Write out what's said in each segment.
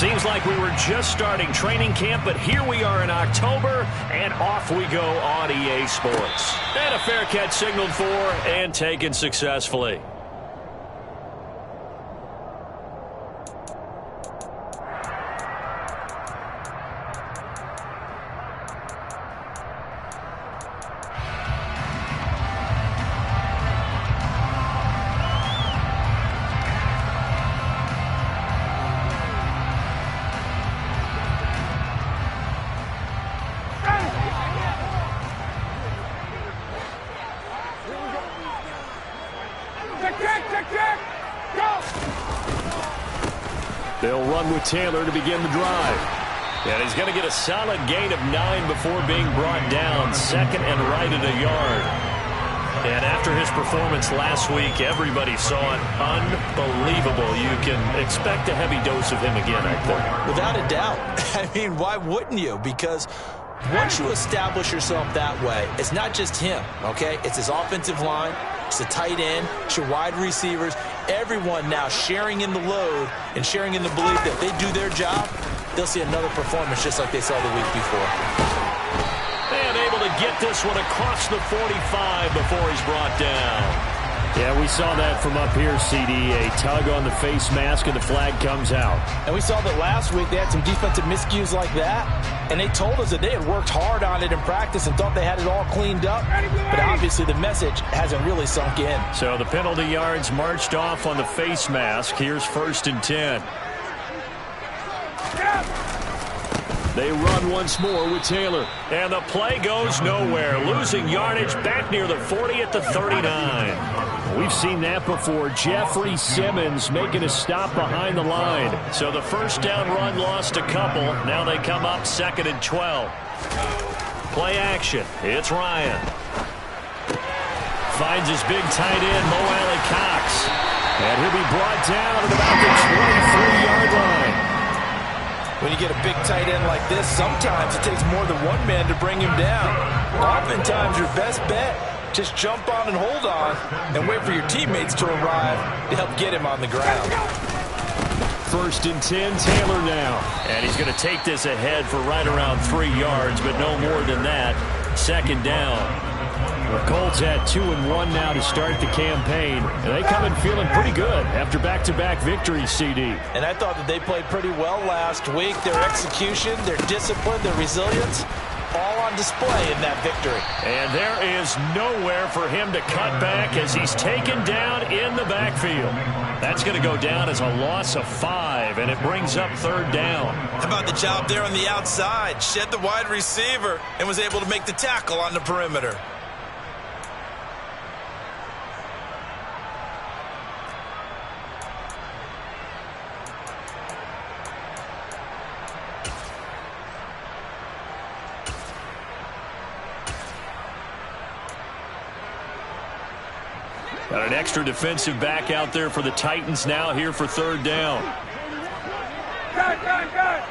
Seems like we were just starting training camp, but here we are in October, and off we go on EA Sports. And a fair catch signaled for and taken successfully. They'll run with Taylor to begin the drive. And he's going to get a solid gain of 9 before being brought down. Second and right at a yard. And after his performance last week, everybody saw it. Unbelievable. You can expect a heavy dose of him again, I think. Without a doubt. I mean, why wouldn't you? Because once you establish yourself that way, it's not just him, okay? It's his offensive line. It's the tight end. It's your wide receivers. Everyone now sharing in the load and sharing in the belief that if they do their job, they'll see another performance just like they saw the week before. And able to get this one across the 45 before he's brought down. Yeah, we saw that from up here, CD. A tug on the face mask, and the flag comes out. And we saw that last week they had some defensive miscues like that, and they told us that they had worked hard on it in practice and thought they had it all cleaned up. But obviously the message hasn't really sunk in. So the penalty yards marched off on the face mask. Here's 1st and 10. They run once more with Taylor. And the play goes nowhere. Losing yardage back near the 40 at the 39. We've seen that before. Jeffrey Simmons making a stop behind the line. So the first down run lost a couple. Now they come up 2nd and 12. Play action. It's Ryan. Finds his big tight end, Mo Alley Cox. And he'll be brought down at about the 23-yard line. When you get a big tight end like this, sometimes it takes more than one man to bring him down. Oftentimes, your best bet, just jump on and hold on and wait for your teammates to arrive to help get him on the ground. 1st and 10, Taylor now. And he's going to take this ahead for right around 3 yards, but no more than that. 2nd down. The Colts had 2-1 now to start the campaign. And they come in feeling pretty good after back-to-back victories, CD. And I thought that they played pretty well last week. Their execution, their discipline, their resilience, all on display in that victory. And there is nowhere for him to cut back as he's taken down in the backfield. That's going to go down as a loss of 5, and it brings up 3rd down. How about the job there on the outside? Shed the wide receiver and was able to make the tackle on the perimeter. Got an extra defensive back out there for the Titans now here for 3rd down. Go.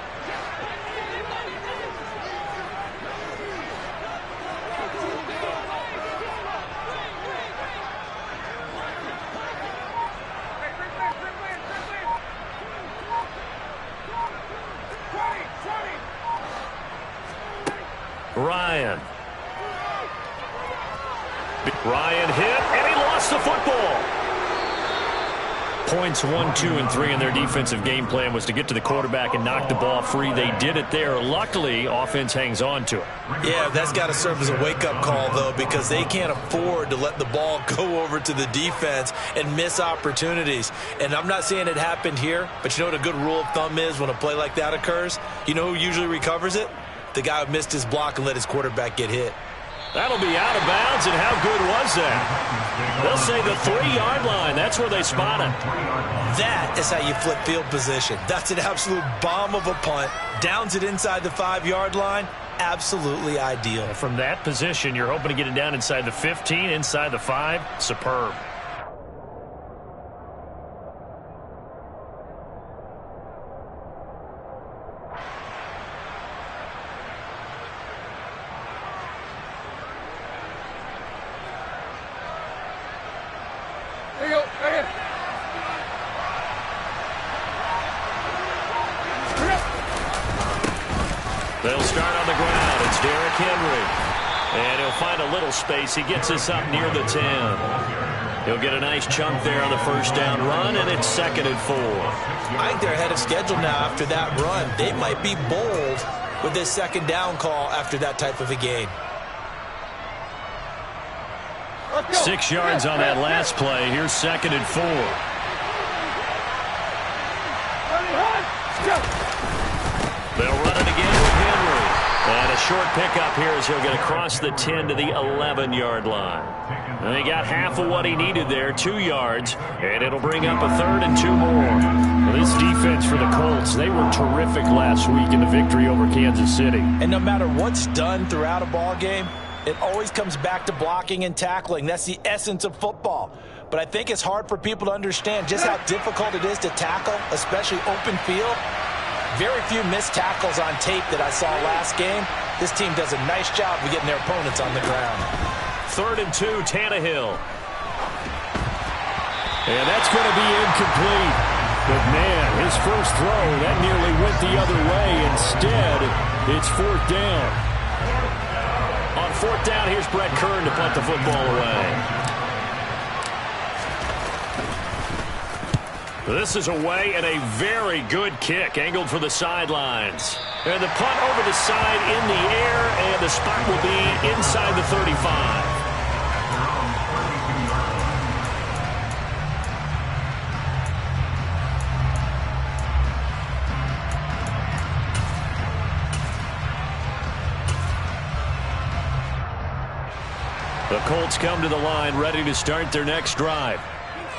Ryan hit, and he lost the football. Points 1, 2, and 3 in their defensive game plan was to get to the quarterback and knock the ball free. They did it there. Luckily, offense hangs on to it. Yeah, that's got to serve as a wake-up call, though, because they can't afford to let the ball go over to the defense and miss opportunities. And I'm not saying it happened here, but you know what a good rule of thumb is when a play like that occurs? You know who usually recovers it? The guy who missed his block and let his quarterback get hit. That'll be out of bounds, and how good was that? They'll say the 3-yard line. That's where they spot it. That is how you flip field position. That's an absolute bomb of a punt. Downs it inside the 5-yard line. Absolutely ideal. From that position, you're hoping to get it down inside the 15, inside the 5. Superb. They'll start on the ground. It's Derrick Henry. And he'll find a little space. He gets us up near the 10. He'll get a nice chunk there on the first down run, and it's 2nd and 4. I think they're ahead of schedule now after that run. They might be bold with this 2nd down call after that type of a gain. 6 yards on that last play. Here's 2nd and 4. They'll run it again with Henry. And a short pickup here as he'll get across the 10 to the 11-yard line. And he got half of what he needed there, 2 yards, and it'll bring up a 3rd and 2 more. Well, this defense for the Colts, they were terrific last week in the victory over Kansas City. And no matter what's done throughout a ball game, it always comes back to blocking and tackling. That's the essence of football. But I think it's hard for people to understand just how difficult it is to tackle, especially open field. Very few missed tackles on tape that I saw last game. This team does a nice job of getting their opponents on the ground. 3rd and 2, Tannehill. And that's going to be incomplete. But, man, his first throw, that nearly went the other way. Instead, it's 4th down. On 4th down, here's Brett Kern to punt the football away. This is away and a very good kick angled for the sidelines. And the punt over the side in the air, and the spot will be inside the 35. The Colts come to the line ready to start their next drive.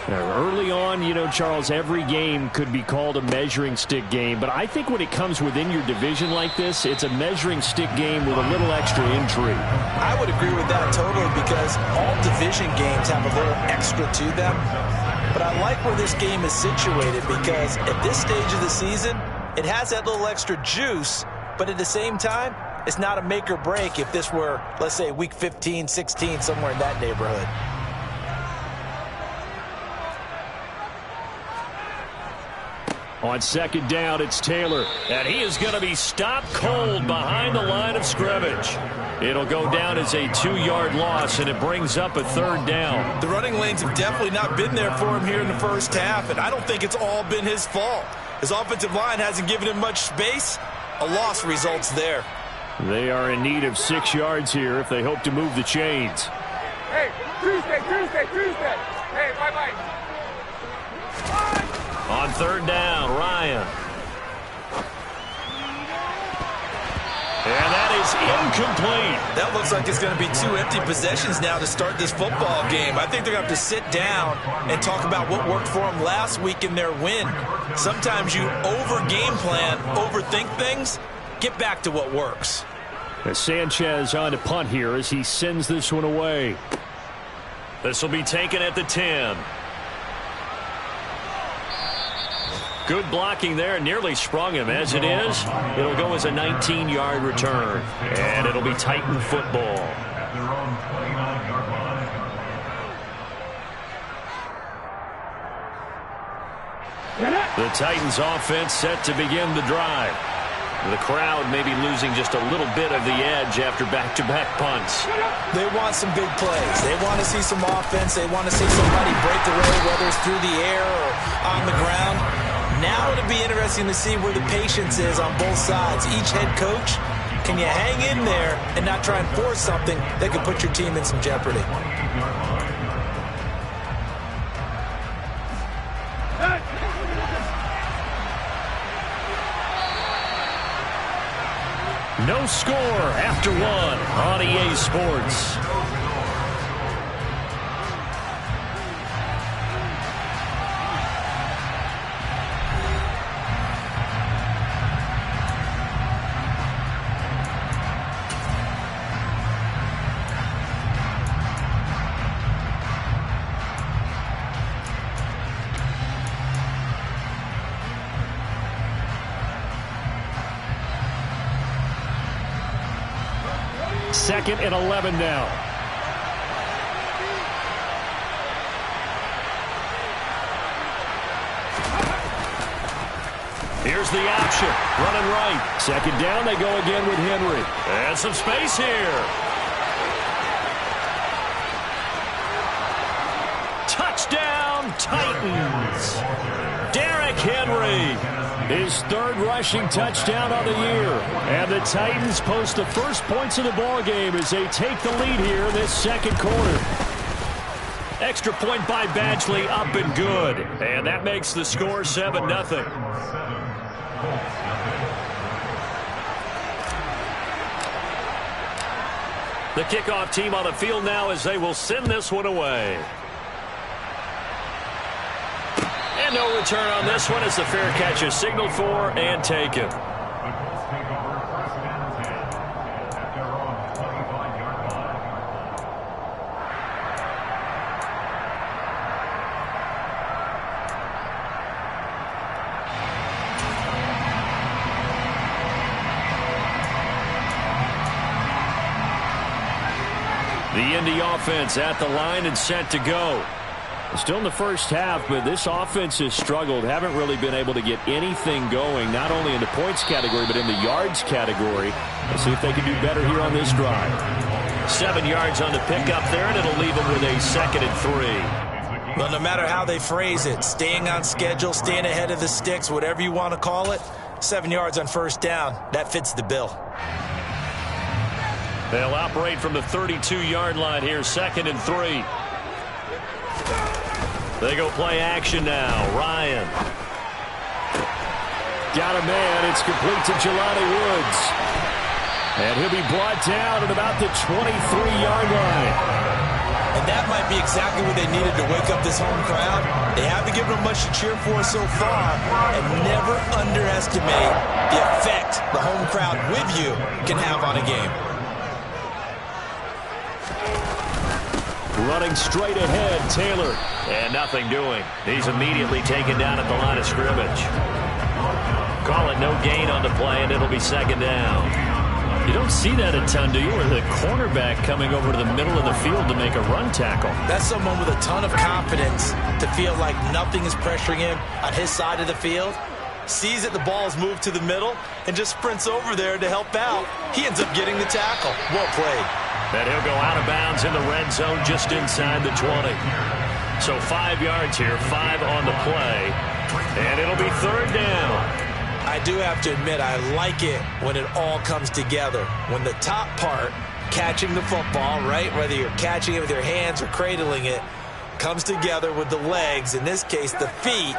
Now, early on, you know, Charles, every game could be called a measuring stick game. But I think when it comes within your division like this, it's a measuring stick game with a little extra intrigue. I would agree with that totally because all division games have a little extra to them. But I like where this game is situated because at this stage of the season, it has that little extra juice. But at the same time, it's not a make or break if this were, let's say, week 15, 16, somewhere in that neighborhood. On 2nd down, it's Taylor. And he is going to be stopped cold behind the line of scrimmage. It'll go down as a 2-yard loss, and it brings up a 3rd down. The running lanes have definitely not been there for him here in the first half, and I don't think it's all been his fault. His offensive line hasn't given him much space. A loss results there. They are in need of 6 yards here if they hope to move the chains. Hey, Tuesday. Hey, bye-bye. On 3rd down, Ryan. And that is incomplete. That looks like it's going to be 2 empty possessions now to start this football game. I think they're going to have to sit down and talk about what worked for them last week in their win. Sometimes you over-game plan, overthink things. Get back to what works. As Sanchez on to punt here as he sends this one away. This will be taken at the 10. Good blocking there, nearly sprung him. As it is, it'll go as a 19-yard return. And it'll be Titan football. The Titans offense set to begin the drive. The crowd may be losing just a little bit of the edge after back-to-back punts. They want some big plays. They want to see some offense. They want to see somebody break away, whether it's through the air or on the ground. Now it'll be interesting to see where the patience is on both sides. Each head coach, can you hang in there and not try and force something that could put your team in some jeopardy? No score after 1 on EA Sports. Second and 11 now. Here's the option. Running right. Second down, they go again with Henry. And some space here. Touchdown, Titans. Derrick Henry. His third rushing touchdown on the year. And the Titans post the first points of the ball game as they take the lead here in this second quarter. Extra point by Badgley, up and good. And that makes the score 7-0. The kickoff team on the field now as they will send this one away. And no return on this one as the fair catch is signaled for and taken. The Indy offense at the line and set to go. Still in the first half, but this offense has struggled. Haven't really been able to get anything going, not only in the points category, but in the yards category. Let's see if they can do better here on this drive. 7 yards on the pickup there, and it'll leave them with a 2nd and 3. Well, no matter how they phrase it, staying on schedule, staying ahead of the sticks, whatever you want to call it, 7 yards on first down, that fits the bill. They'll operate from the 32-yard line here, 2nd and 3. They go play action now. Ryan. Got a man. It's complete to Jelani Woods. And he'll be brought down at about the 23-yard line. And that might be exactly what they needed to wake up this home crowd. They haven't given them much to cheer for so far. And never underestimate the effect the home crowd with you can have on a game. Running straight ahead, Taylor. And nothing doing. He's immediately taken down at the line of scrimmage. Call it no gain on the play, and it'll be 2nd down. You don't see that a ton, do you? Or the cornerback coming over to the middle of the field to make a run tackle. That's someone with a ton of confidence to feel like nothing is pressuring him on his side of the field. Sees that the ball is moved to the middle and just sprints over there to help out. He ends up getting the tackle. Well played. And he'll go out of bounds in the red zone just inside the 20. So 5 yards here, 5 on the play. And it'll be 3rd down. I do have to admit, I like it when it all comes together. When the top part, catching the football, right, whether you're catching it with your hands or cradling it, comes together with the legs, in this case the feet,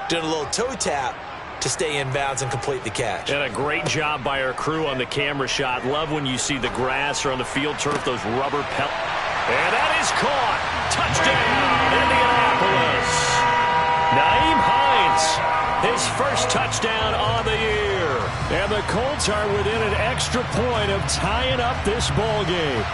doing a little toe tap to stay in bounds and complete the catch. And a great job by our crew on the camera shot. Love when you see the grass or on the field turf, those rubber pellets. And that is caught. Touchdown, Indianapolis. Nyheim Hines, his first touchdown on the year. And the Colts are within an extra point of tying up this ball game.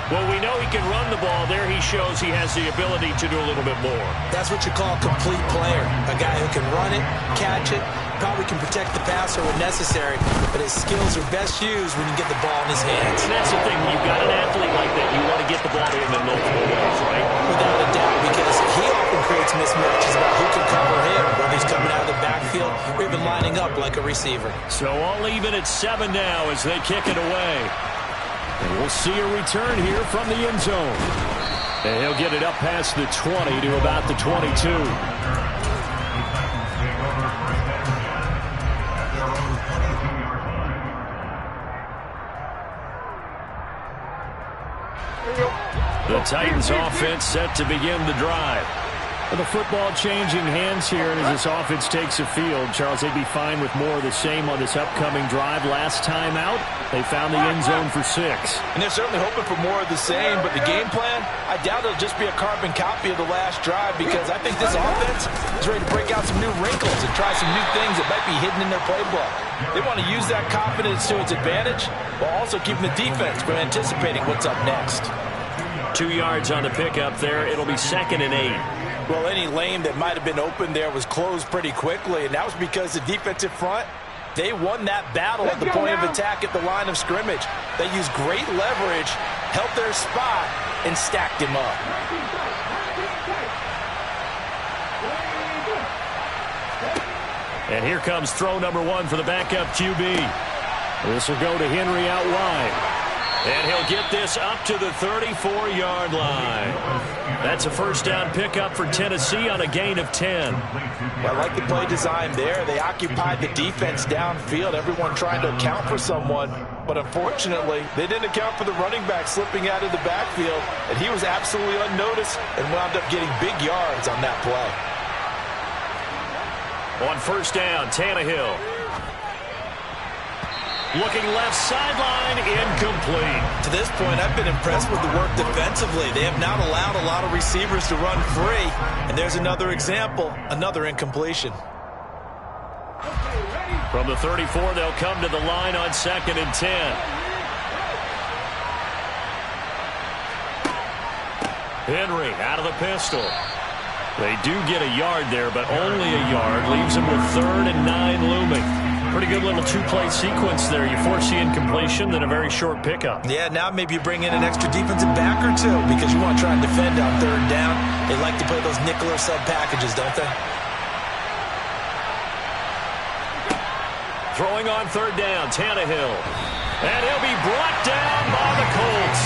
Well, we know he can run the ball. There he shows he has the ability to do a little bit more. That's what you call a complete player. A guy who can run it, catch it, probably can protect the passer when necessary, but his skills are best used when you get the ball in his hands. And that's the thing. When you've got an athlete like that, you want to get the ball to him in multiple ways, right? Without a doubt, because he often creates mismatches about who can cover him, whether he's coming out of the backfield or even lining up like a receiver. So all even at 7 now as they kick it away. And we'll see a return here from the end zone. And he'll get it up past the 20 to about the 22. The Titans offense set to begin the drive. The football changing hands here as this offense takes the field. Charles, they'd be fine with more of the same on this upcoming drive. Last time out, they found the end zone for 6. And they're certainly hoping for more of the same, but the game plan, I doubt it'll just be a carbon copy of the last drive because I think this offense is ready to break out some new wrinkles and try some new things that might be hidden in their playbook. They want to use that confidence to its advantage while also keeping the defense from anticipating what's up next. 2 yards on the pickup there. It'll be 2nd and 8. Well, any lane that might have been open there was closed pretty quickly, and that was because the defensive front, they won that battle at the point of attack at the line of scrimmage. They used great leverage, held their spot, and stacked him up. And here comes throw number 1 for the backup QB. This will go to Henry out wide. And he'll get this up to the 34-yard line. That's a first down pickup for Tennessee on a gain of 10. I like the play design there. They occupied the defense downfield, everyone trying to account for someone. But unfortunately, they didn't account for the running back slipping out of the backfield, and he was absolutely unnoticed and wound up getting big yards on that play. On first down, Tannehill. Looking left sideline, incomplete. To this point, I've been impressed with the work defensively. They have not allowed a lot of receivers to run free. And there's another example, another incompletion. From the 34, they'll come to the line on 2nd and 10. Henry out of the pistol. They do get a yard there, but only a yard. Leaves them with 3rd and 9 looming. Pretty good little 2-play sequence there. You force the incompletion, then a very short pickup. Yeah, now maybe you bring in an extra defensive back or two because you want to try and defend on 3rd down. They like to play those nickel or sub packages, don't they? Throwing on 3rd down, Tannehill. And he'll be brought down by the Colts.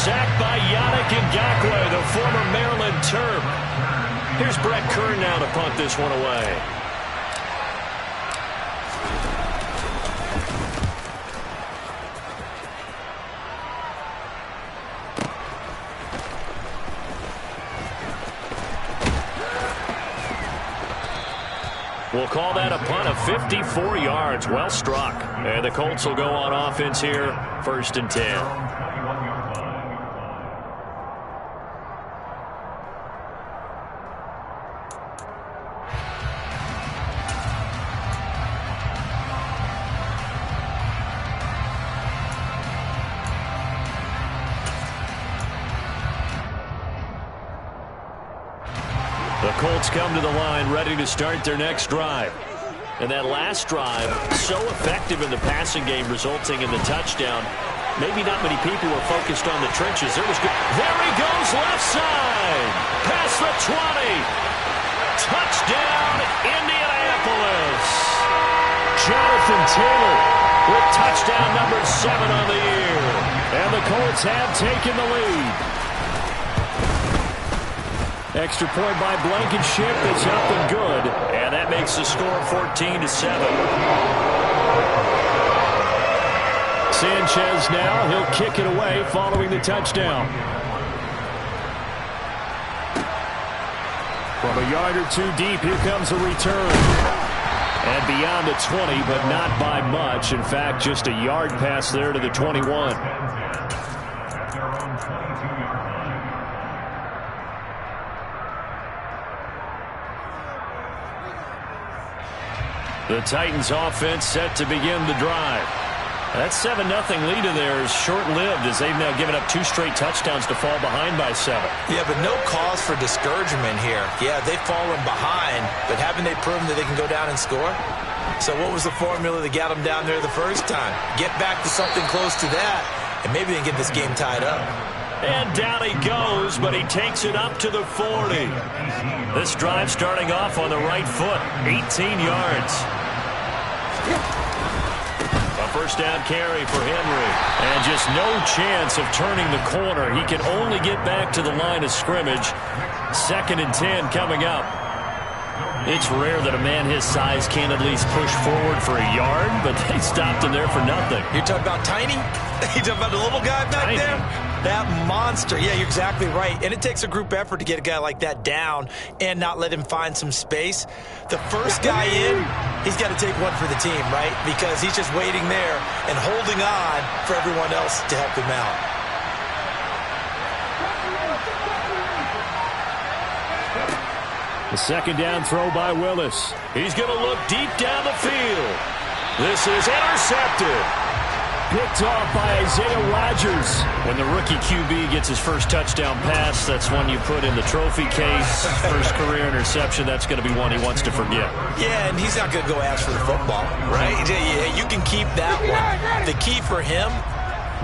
Sacked by Yannick Ngakoue, the former Maryland Terp. Here's Brett Kern now to punt this one away. We'll call that a punt of 54 yards. Well struck. And the Colts will go on offense here. 1st and 10. The Colts come to the line ready to start their next drive. And that last drive, so effective in the passing game, resulting in the touchdown. Maybe not many people were focused on the trenches. There he goes left side. Past the 20. Touchdown, Indianapolis. Jonathan Taylor with touchdown number 7 on the year. And the Colts have taken the lead. Extra point by Blankenship. It's up and good. And that makes the score 14-7. Sanchez now. He'll kick it away following the touchdown. From a yard or 2 deep, here comes a return. And beyond the 20, but not by much. In fact, just a yard pass there to the 21. The Titans offense set to begin the drive. That 7-0 lead of theirs short-lived as they've now given up 2 straight touchdowns to fall behind by 7. Yeah, but no cause for discouragement here. Yeah, they've fallen behind, but haven't they proven that they can go down and score? So what was the formula that got them down there the first time? Get back to something close to that, and maybe they can get this game tied up. And down he goes, but he takes it up to the 40. This drive starting off on the right foot, 18 yards. A first down carry for Henry. And just no chance of turning the corner. He can only get back to the line of scrimmage. 2nd and 10 coming up. It's rare that a man his size can't at least push forward for a yard, but they stopped him there for nothing. You're talking about tiny? You're talking about the little guy back there? That monster. Yeah, you're exactly right. And it takes a group effort to get a guy like that down and not let him find some space. The first guy in, he's got to take one for the team, right? Because he's just waiting there and holding on for everyone else to help him out. The 2nd down throw by Willis. He's going to look deep down the field. This is intercepted. Picked off by Isaiah Rodgers. When the rookie QB gets his first touchdown pass, that's one you put in the trophy case. First career interception, that's going to be one he wants to forget. Yeah, and he's not going to go ask for the football, right? Yeah, you can keep that one. The key for him,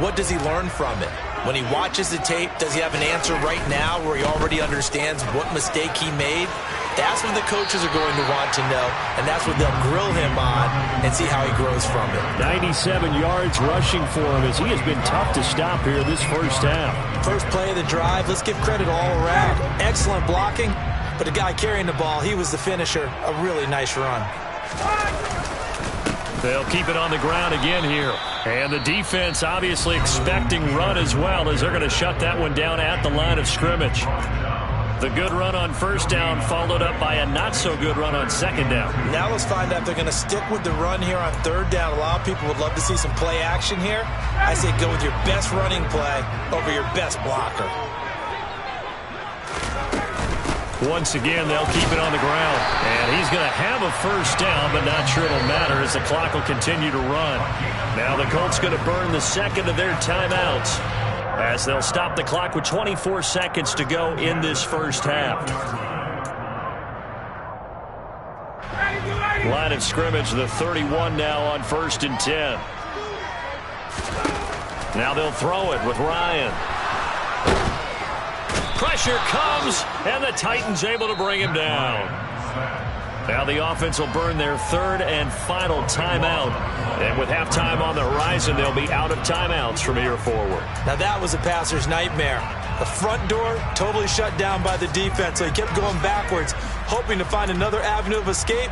what does he learn from it? When he watches the tape, does he have an answer right now where he already understands what mistake he made? That's what the coaches are going to want to know, and that's what they'll grill him on and see how he grows from it. 97 yards rushing for him as he has been tough to stop here this first half. First play of the drive, let's give credit all around. Excellent blocking, but the guy carrying the ball, he was the finisher. A really nice run. They'll keep it on the ground again here. And the defense obviously expecting run as well, as they're going to shut that one down at the line of scrimmage. The good run on first down followed up by a not-so-good run on second down. Now let's find out if they're going to stick with the run here on third down. A lot of people would love to see some play action here. I say go with your best running play over your best blocker. Once again, they'll keep it on the ground. And he's going to have a first down, but not sure it'll matter as the clock will continue to run. Now the Colts going to burn the second of their timeouts, as they'll stop the clock with 24 seconds to go in this first half. Line of scrimmage, the 31 now on 1st and 10. Now they'll throw it with Ryan. Pressure comes, and the Titans able to bring him down. Now the offense will burn their third and final timeout. And with halftime on the horizon, they'll be out of timeouts from here forward. Now that was a passer's nightmare. The front door totally shut down by the defense, so he kept going backwards, hoping to find another avenue of escape.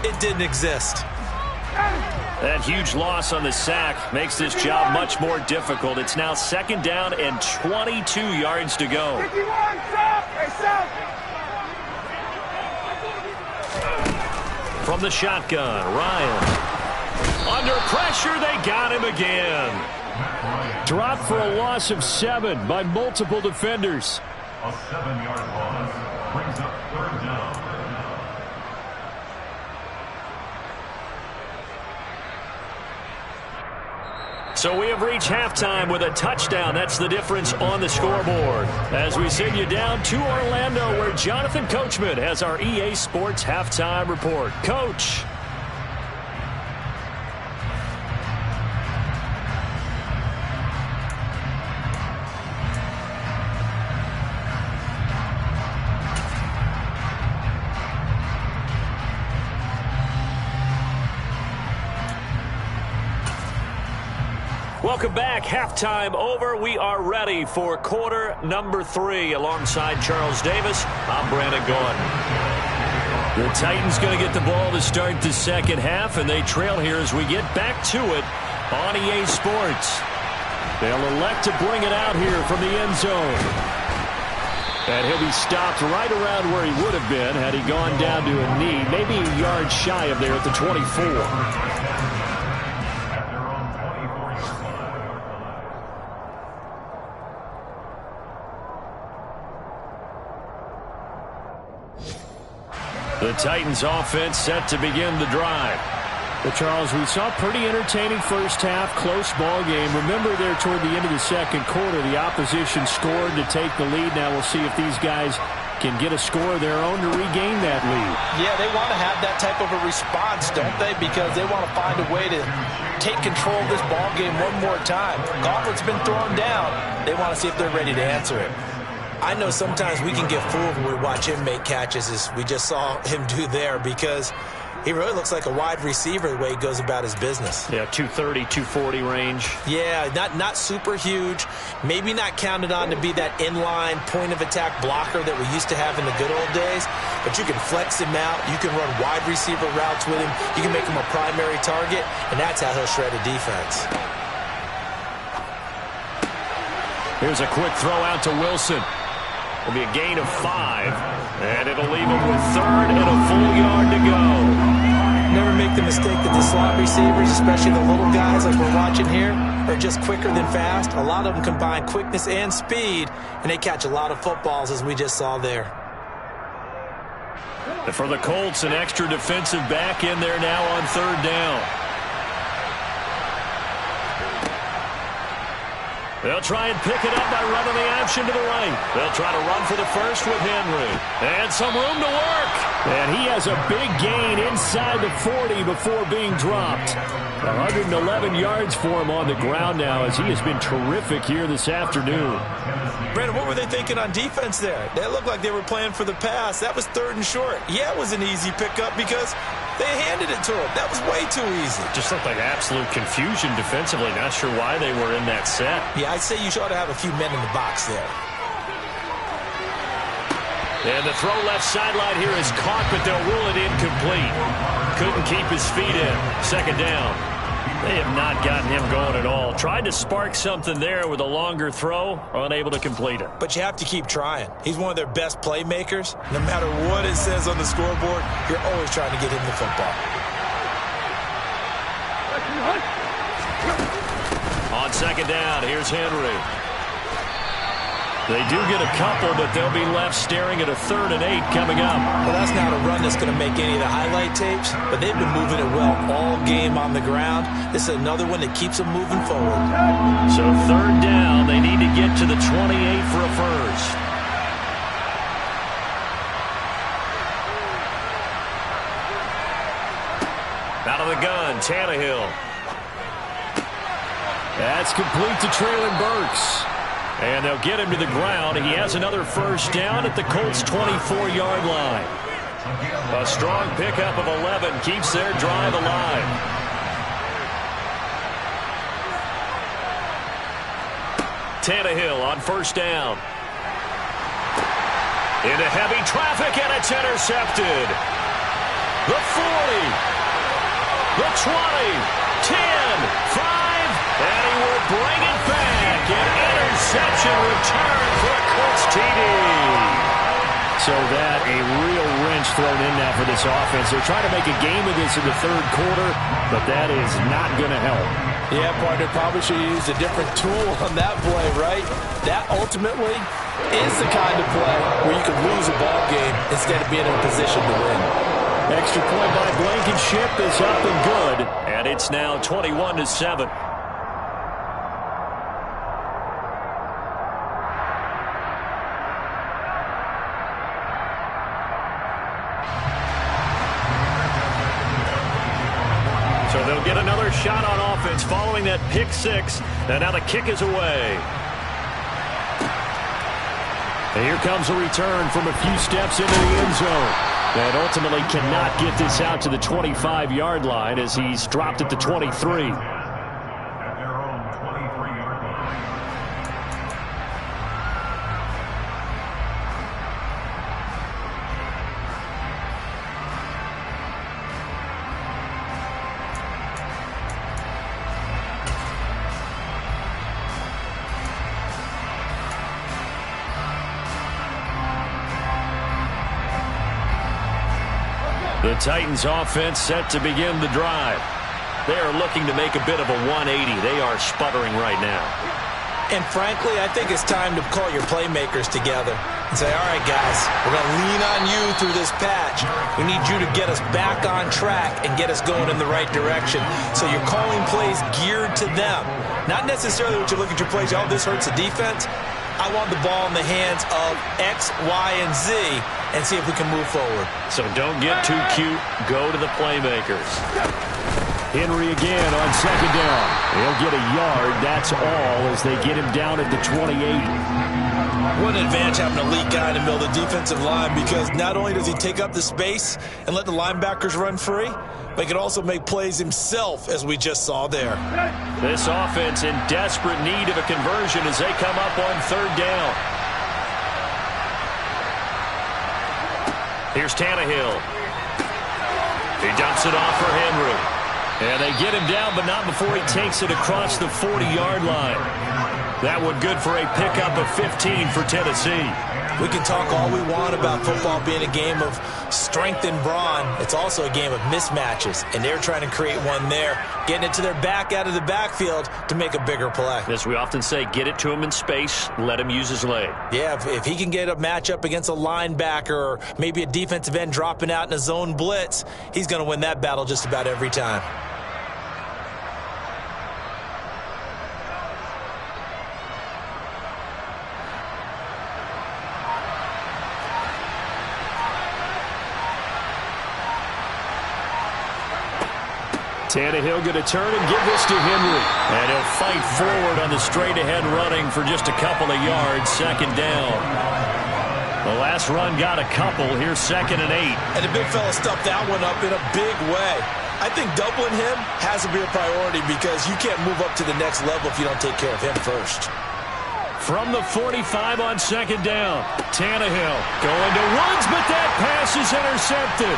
It didn't exist. That huge loss on the sack makes this job much more difficult. It's now second down and 22 yards to go. From the shotgun, Ryan. Under pressure, they got him again. Dropped for a loss of 7 by multiple defenders. A 7-yard loss brings up third down. So we have reached halftime with a touchdown. That's the difference on the scoreboard. As we send you down to Orlando, where Jonathan Coachman has our EA Sports halftime report. Coach. Welcome back. Halftime over. We are ready for quarter number 3. Alongside Charles Davis, I'm Brandon Gaudin. The Titans going to get the ball to start the second half, and they trail here as we get back to it on EA Sports. They'll elect to bring it out here from the end zone. And he'll be stopped right around where he would have been had he gone down to a knee, maybe a yard shy of there at the 24. The Titans offense set to begin the drive. Well, Charles, we saw a pretty entertaining first half, close ball game. Remember there toward the end of the second quarter, the opposition scored to take the lead. Now we'll see if these guys can get a score of their own to regain that lead. Yeah, they want to have that type of a response, don't they? Because they want to find a way to take control of this ball game one more time. Gauntlet's been thrown down. They want to see if they're ready to answer it. I know sometimes we can get fooled when we watch him make catches, as we just saw him do there, because he really looks like a wide receiver the way he goes about his business. Yeah, 230, 240 range. Yeah, not super huge. Maybe not counted on to be that inline point-of-attack blocker that we used to have in the good old days, but you can flex him out. You can run wide receiver routes with him. You can make him a primary target, and that's how he'll shred a defense. Here's a quick throw out to Wilson. It'll be a gain of 5, and it'll leave him with third and a full yard to go. Never make the mistake that the slot receivers, especially the little guys like we're watching here, are just quicker than fast. A lot of them combine quickness and speed, and they catch a lot of footballs, as we just saw there. And for the Colts, an extra defensive back in there now on third down. They'll try and pick it up by running the action to the right. They'll try to run for the first with Henry. And some room to work. And he has a big gain inside the 40 before being dropped. 111 yards for him on the ground now as he has been terrific here this afternoon. Brandon, what were they thinking on defense there? They looked like they were playing for the pass. That was 3rd and short. Yeah, it was an easy pickup because they handed it to him. That was way too easy. Just looked like absolute confusion defensively. Not sure why they were in that set. Yeah, I'd say you ought to have a few men in the box there. And the throw left sideline here is caught, but they'll rule it incomplete. Couldn't keep his feet in. 2nd down. They have not gotten him going at all. Tried to spark something there with a longer throw, unable to complete it. But you have to keep trying. He's one of their best playmakers. No matter what it says on the scoreboard, you're always trying to get him the football. On 2nd down, here's Henry. They do get a couple, but they'll be left staring at a 3rd and 8 coming up. Well, that's not a run that's going to make any of the highlight tapes, but they've been moving it well all game on the ground. This is another one that keeps them moving forward. So 3rd down, they need to get to the 28 for a first. Out of the gun, Tannehill. That's complete to Traylon Burks. And they'll get him to the ground. He has another first down at the Colts' 24-yard line. A strong pickup of 11 keeps their drive alive. Tannehill on 1st down. Into heavy traffic, and it's intercepted. The 40, the 20, 10, 5, and he will bring it back. An interception return for a Colts TD. So that a real wrench thrown in now for this offense. They're trying to make a game of this in the 3rd quarter, but that is not going to help. Yeah, partner, probably should use a different tool on that play, right? That ultimately is the kind of play where you can lose a ball game instead of being in a position to win. Extra point by Blankenship is up and good. And it's now 21-7. So they'll get another shot on offense following that pick 6. And now the kick is away. And here comes a return from a few steps into the end zone. And ultimately cannot get this out to the 25-yard line as he's dropped at the 23. At their own 23-yard line. The Titans offense set to begin the drive. They are looking to make a bit of a 180. They are sputtering right now. And frankly, I think it's time to call your playmakers together and say, all right, guys, we're going to lean on you through this patch. We need you to get us back on track and get us going in the right direction. So you're calling plays geared to them. Not necessarily what you look at your plays, oh, this hurts the defense. I want the ball in the hands of X, Y, and Z and see if we can move forward. So don't get too cute. Go to the playmakers. Henry again on 2nd down. He'll get a yard. That's all as they get him down at the 28. What an advantage having a elite guy in the middle of the defensive line, because not only does he take up the space and let the linebackers run free, but he can also make plays himself, as we just saw there. This offense in desperate need of a conversion as they come up on 3rd down. Here's Tannehill. He dumps it off for Henry. And they get him down, but not before he takes it across the 40-yard line. That one good for a pickup of 15 for Tennessee. We can talk all we want about football being a game of strength and brawn. It's also a game of mismatches, and they're trying to create one there, getting it to their back out of the backfield to make a bigger play. As we often say, get it to him in space, let him use his leg. Yeah, if he can get a matchup against a linebacker or maybe a defensive end dropping out in a zone blitz, he's going to win that battle just about every time. Tannehill going to turn and give this to Henry. And he'll fight forward on the straight-ahead running for just a couple of yards. Second down. The last run got a couple. Here's 2nd and 8. And the big fella stuffed that one up in a big way. I think doubling him has to be a priority because you can't move up to the next level if you don't take care of him first. From the 45 on 2nd down, Tannehill going to Woods, but that pass is intercepted.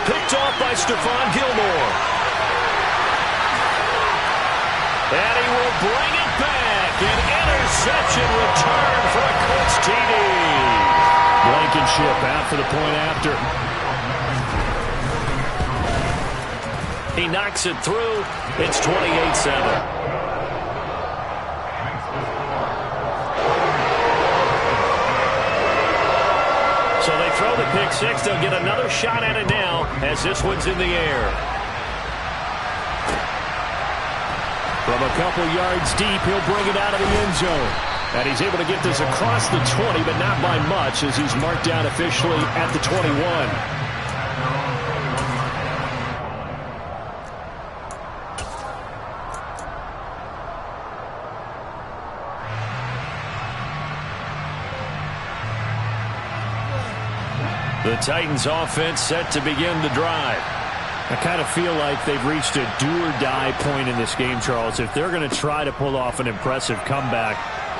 Picked off by Stephon Gilmore. And he will bring it back. An interception return for a Colts TD. Blankenship out for the point after. He knocks it through. It's 28-7. So they throw the pick six. They'll get another shot at it now as this one's in the air. From a couple yards deep, he'll bring it out of the end zone. And he's able to get this across the 20, but not by much as he's marked down officially at the 21. The Titans offense set to begin the drive. I kind of feel like they've reached a do-or-die point in this game, Charles. If they're going to try to pull off an impressive comeback,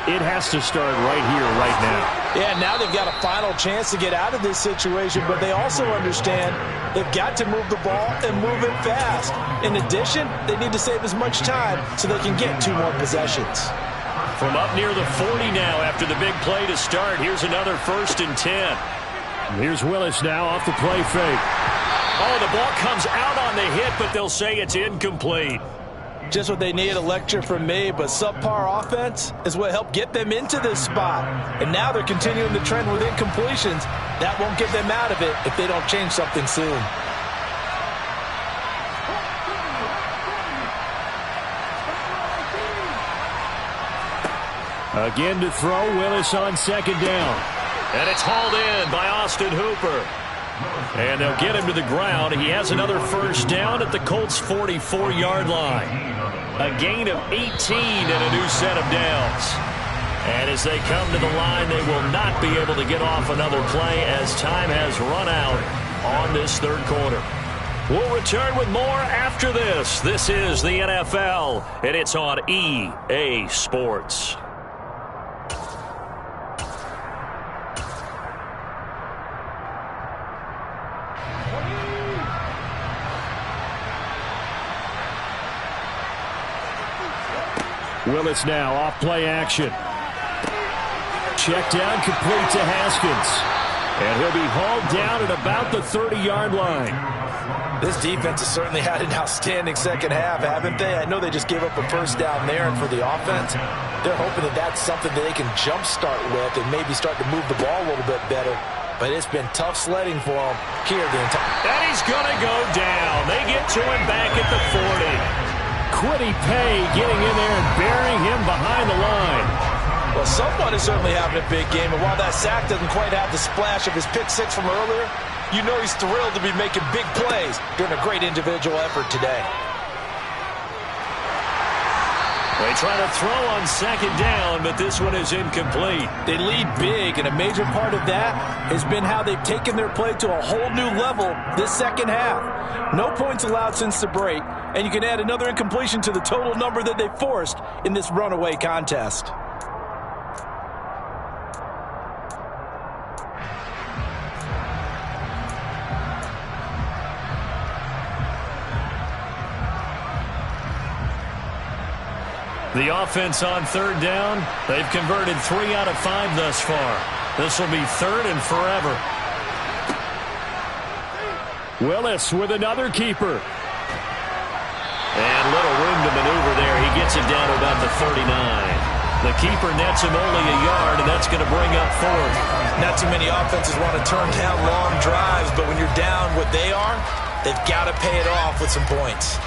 it has to start right here, right now. Yeah, now they've got a final chance to get out of this situation, but they also understand they've got to move the ball and move it fast. In addition, they need to save as much time so they can get 2 more possessions. From up near the 40 now after the big play to start, here's another 1st and 10. Here's Willis now off the play fake. Oh, the ball comes out on the hit, but they'll say it's incomplete. Just what they need, a lecture from me, but subpar offense is what helped get them into this spot. And now they're continuing the trend with incompletions. That won't get them out of it if they don't change something soon. Again to throw, Willis on 2nd down. And it's hauled in by Austin Hooper. And they'll get him to the ground. He has another 1st down at the Colts' 44-yard line. A gain of 18 and a new set of downs. And as they come to the line, they will not be able to get off another play as time has run out on this 3rd quarter. We'll return with more after this. This is the NFL, and it's on EA Sports. Willis now off play action. Check down complete to Haskins. And he'll be hauled down at about the 30-yard line. This defense has certainly had an outstanding 2nd half, haven't they? I know they just gave up a 1st down there, and for the offense, they're hoping that that's something that they can jumpstart with and maybe start to move the ball a little bit better. But it's been tough sledding for them here the entire. And he's going to go down. They get to him back at the 40. Quiddy Pay getting in there and burying him behind the line. Well, someone is certainly having a big game, and while that sack doesn't quite have the splash of his pick six from earlier, you know he's thrilled to be making big plays during a great individual effort today. They try to throw on 2nd down, but this one is incomplete. They lead big, and a major part of that has been how they've taken their play to a whole new level this 2nd half. No points allowed since the break, and you can add another incompletion to the total number that they forced in this runaway contest. The offense on 3rd down, they've converted 3 out of 5 thus far. This will be 3rd and forever. Willis with another keeper. And little room to maneuver there. He gets it down to about the 39. The keeper nets him only a yard, and that's going to bring up 4th. Not too many offenses want to turn down long drives, but when you're down what they are, they've got to pay it off with some points.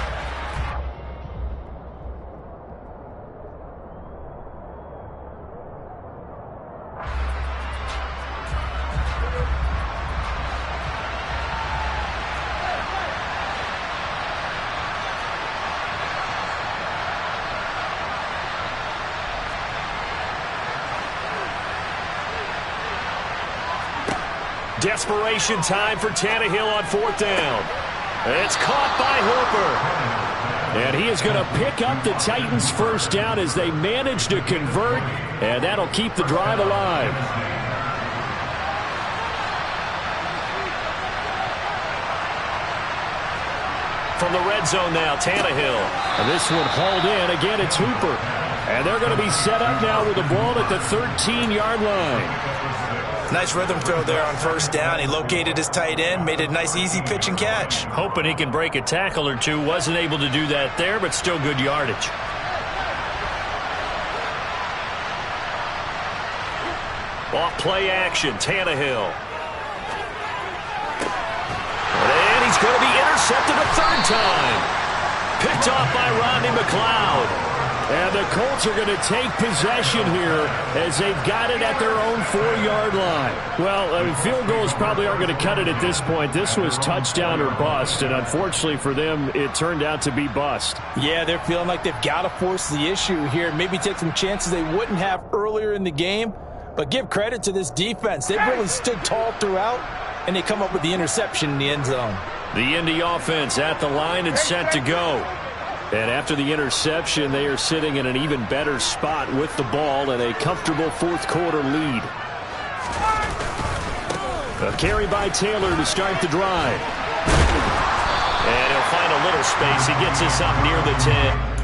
Desperation time for Tannehill on 4th down. It's caught by Hooper. And he is going to pick up the Titans' first down as they manage to convert, and that'll keep the drive alive. From the red zone now, Tannehill. And this one hauled in. Again, it's Hooper. And they're going to be set up now with the ball at the 13-yard line. Nice rhythm throw there on 1st down. He located his tight end, made a nice easy pitch and catch. Hoping he can break a tackle or two. Wasn't able to do that there, but still good yardage. Off play action, Tannehill. And he's going to be intercepted a 3rd time. Picked off by Rodney McLeod. And the Colts are going to take possession here as they've got it at their own 4-yard line. Well, field goals probably aren't going to cut it at this point. This was touchdown or bust, and unfortunately for them, it turned out to be bust. Yeah, they're feeling like they've got to force the issue here. Maybe take some chances they wouldn't have earlier in the game. But give credit to this defense. They've really stood tall throughout, and they come up with the interception in the end zone. The Indy offense at the line and set to go. And after the interception, they are sitting in an even better spot with the ball and a comfortable 4th quarter lead. A carry by Taylor to start the drive. And he'll find a little space. He gets us up near the 10.